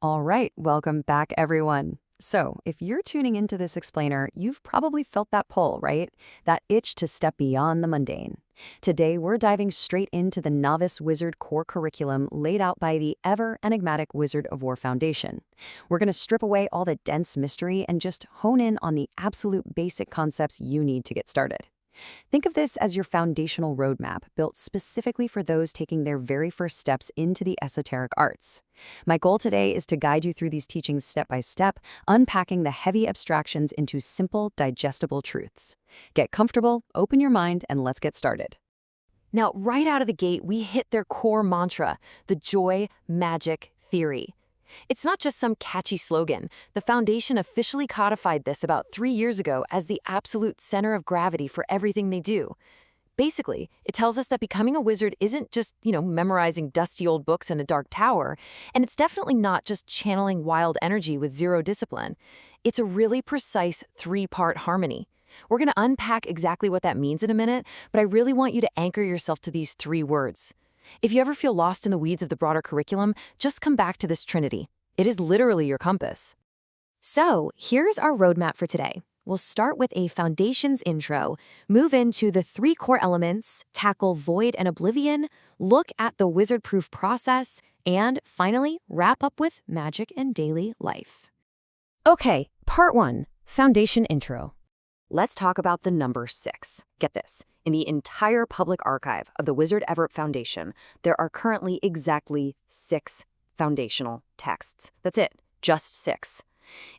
All right, welcome back, everyone. So, if you're tuning into this explainer, you've probably felt that pull, right? That itch to step beyond the mundane. Today, we're diving straight into the Novice Wizard core curriculum laid out by the ever enigmatic Wizard of War Foundation. We're going to strip away all the dense mystery and just hone in on the absolute basic concepts you need to get started. Think of this as your foundational roadmap built specifically for those taking their very first steps into the esoteric arts. My goal today is to guide you through these teachings step by step, unpacking the heavy abstractions into simple, digestible truths. Get comfortable, open your mind, and let's get started. Now, right out of the gate, we hit their core mantra, the joy magic theory. It's not just some catchy slogan. The Foundation officially codified this about 3 years ago as the absolute center of gravity for everything they do. Basically, it tells us that becoming a wizard isn't just, memorizing dusty old books in a dark tower, and it's definitely not just channeling wild energy with zero discipline. It's a really precise 3-part harmony. We're going to unpack exactly what that means in a minute, but I really want you to anchor yourself to these 3 words. If you ever feel lost in the weeds of the broader curriculum, just come back to this trinity. It is literally your compass. So, here's our roadmap for today. We'll start with a foundations intro, move into the 3 core elements, tackle void and oblivion, look at the wizard-proof process, and finally, wrap up with magic and daily life. Okay, part 1, foundation intro. Let's talk about the number 6. Get this. In the entire public archive of the Wizard Everett Foundation, there are currently exactly 6 foundational texts. That's it, just 6.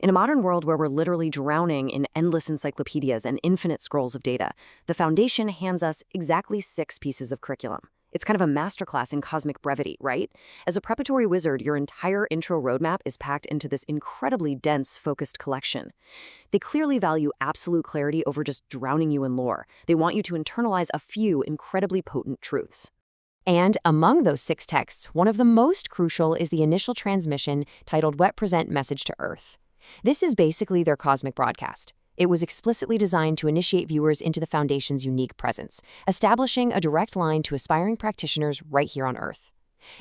In a modern world where we're literally drowning in endless encyclopedias and infinite scrolls of data, the Foundation hands us exactly 6 pieces of curriculum. It's kind of a masterclass in cosmic brevity, right? As a preparatory wizard, your entire intro roadmap is packed into this incredibly dense, focused collection. They clearly value absolute clarity over just drowning you in lore. They want you to internalize a few incredibly potent truths. And among those 6 texts, one of the most crucial is the initial transmission titled WEP Present Message to Earth. This is basically their cosmic broadcast. It was explicitly designed to initiate viewers into the Foundation's unique presence, establishing a direct line to aspiring practitioners right here on Earth.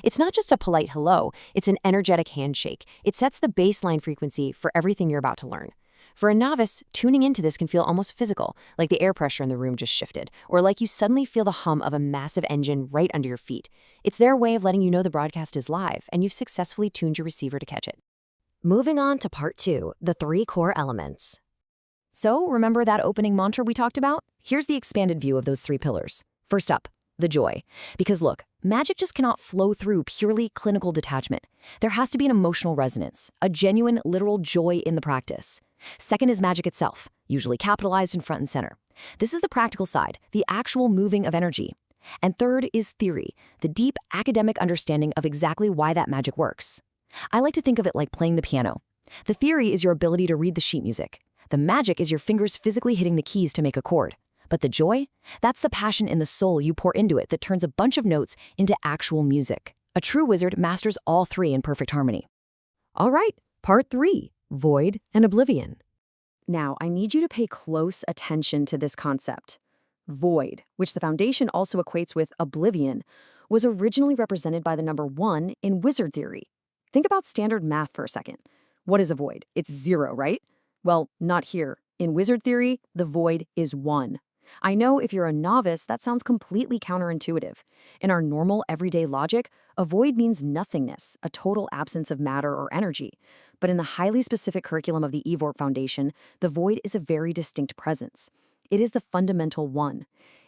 It's not just a polite hello, it's an energetic handshake. It sets the baseline frequency for everything you're about to learn. For a novice, tuning into this can feel almost physical, like the air pressure in the room just shifted, or like you suddenly feel the hum of a massive engine right under your feet. It's their way of letting you know the broadcast is live, and you've successfully tuned your receiver to catch it. Moving on to part 2, the 3 core elements. So, remember that opening mantra we talked about? Here's the expanded view of those 3 pillars. First up, the joy. Because look, magic just cannot flow through purely clinical detachment. There has to be an emotional resonance, a genuine, literal joy in the practice. Second is magic itself, usually capitalized and front and center. This is the practical side, the actual moving of energy. And third is theory, the deep academic understanding of exactly why that magic works. I like to think of it like playing the piano. The theory is your ability to read the sheet music. The magic is your fingers physically hitting the keys to make a chord. But the joy? That's the passion in the soul you pour into it that turns a bunch of notes into actual music. A true wizard masters all 3 in perfect harmony. All right, part 3, void and oblivion. Now, I need you to pay close attention to this concept. Void, which the Foundation also equates with oblivion, was originally represented by the number 1 in wizard theory. Think about standard math for a second. What is a void? It's 0, right? Well, not here. In wizard theory, the void is 1. I know if you're a novice, that sounds completely counterintuitive. In our normal everyday logic, a void means nothingness, a total absence of matter or energy. But in the highly specific curriculum of the EVORP Foundation, the void is a very distinct presence. It is the fundamental 1.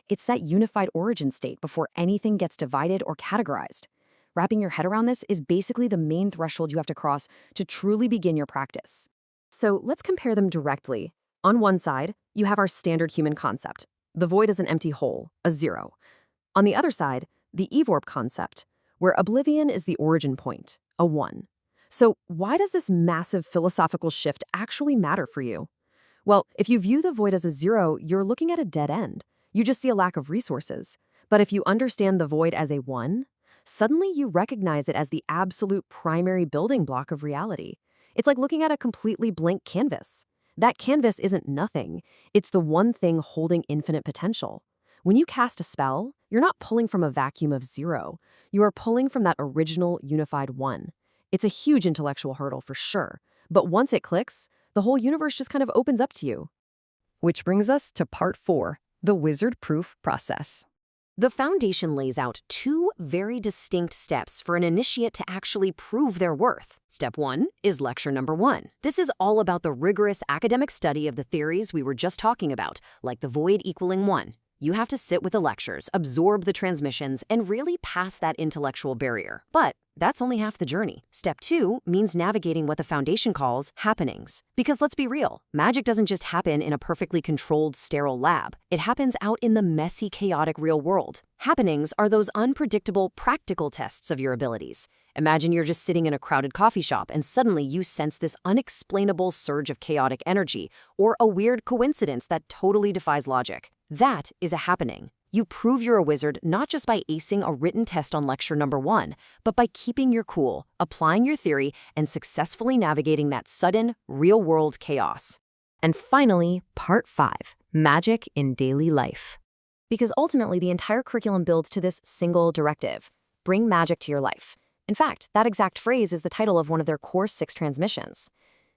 It's that unified origin state before anything gets divided or categorized. Wrapping your head around this is basically the main threshold you have to cross to truly begin your practice. So let's compare them directly. On one side, you have our standard human concept. The void is an empty hole, a 0. On the other side, the EVORP concept, where oblivion is the origin point, a 1. So why does this massive philosophical shift actually matter for you? Well, if you view the void as a 0, you're looking at a dead end. You just see a lack of resources. But if you understand the void as a 1, suddenly you recognize it as the absolute primary building block of reality. It's like looking at a completely blank canvas. That canvas isn't nothing. It's the one thing holding infinite potential. When you cast a spell, you're not pulling from a vacuum of 0. You are pulling from that original unified 1. It's a huge intellectual hurdle for sure. But once it clicks, the whole universe just kind of opens up to you. Which brings us to part 4, the wizard-proof process. The foundation lays out 2 very distinct steps for an initiate to actually prove their worth. Step 1 is lecture number 1. This is all about the rigorous academic study of the theories we were just talking about, like the void equaling 1. You have to sit with the lectures, absorb the transmissions, and really pass that intellectual barrier. But that's only half the journey. Step 2 means navigating what the foundation calls happenings. Because let's be real, magic doesn't just happen in a perfectly controlled, sterile lab. It happens out in the messy, chaotic real world. Happenings are those unpredictable, practical tests of your abilities. Imagine you're just sitting in a crowded coffee shop and suddenly you sense this unexplainable surge of chaotic energy or a weird coincidence that totally defies logic. That is a happening. You prove you're a wizard not just by acing a written test on lecture number 1, but by keeping your cool, applying your theory, and successfully navigating that sudden, real-world chaos. And finally, part 5, magic in daily life. Because ultimately, the entire curriculum builds to this single directive: bring magic to your life. In fact, that exact phrase is the title of one of their core 6 transmissions.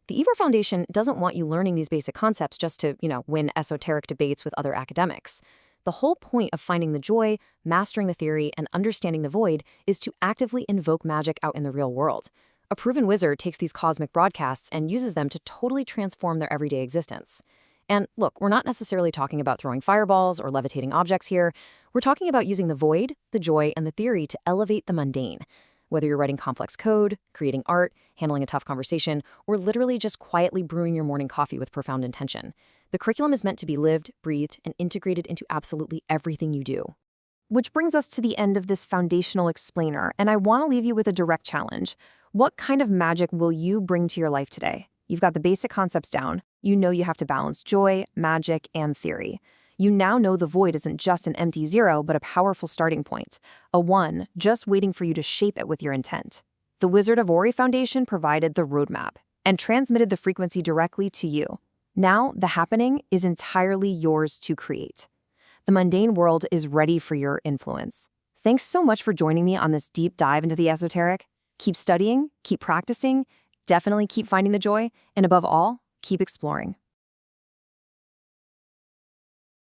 The Ever Foundation doesn't want you learning these basic concepts just to, win esoteric debates with other academics. The whole point of finding the joy, mastering the theory, and understanding the void is to actively invoke magic out in the real world. A proven wizard takes these cosmic broadcasts and uses them to totally transform their everyday existence. And look, we're not necessarily talking about throwing fireballs or levitating objects here. We're talking about using the void, the joy, and the theory to elevate the mundane. Whether you're writing complex code, creating art, handling a tough conversation, or literally just quietly brewing your morning coffee with profound intention, the curriculum is meant to be lived, breathed, and integrated into absolutely everything you do. Which brings us to the end of this foundational explainer, and I want to leave you with a direct challenge. What kind of magic will you bring to your life today? You've got the basic concepts down. You know you have to balance joy, magic, and theory. You now know the void isn't just an empty 0, but a powerful starting point, a 1 just waiting for you to shape it with your intent. The Wizard of Ori Foundation provided the roadmap and transmitted the frequency directly to you. Now, the happening is entirely yours to create. The mundane world is ready for your influence. Thanks so much for joining me on this deep dive into the esoteric. Keep studying, keep practicing, definitely keep finding the joy, and above all, keep exploring.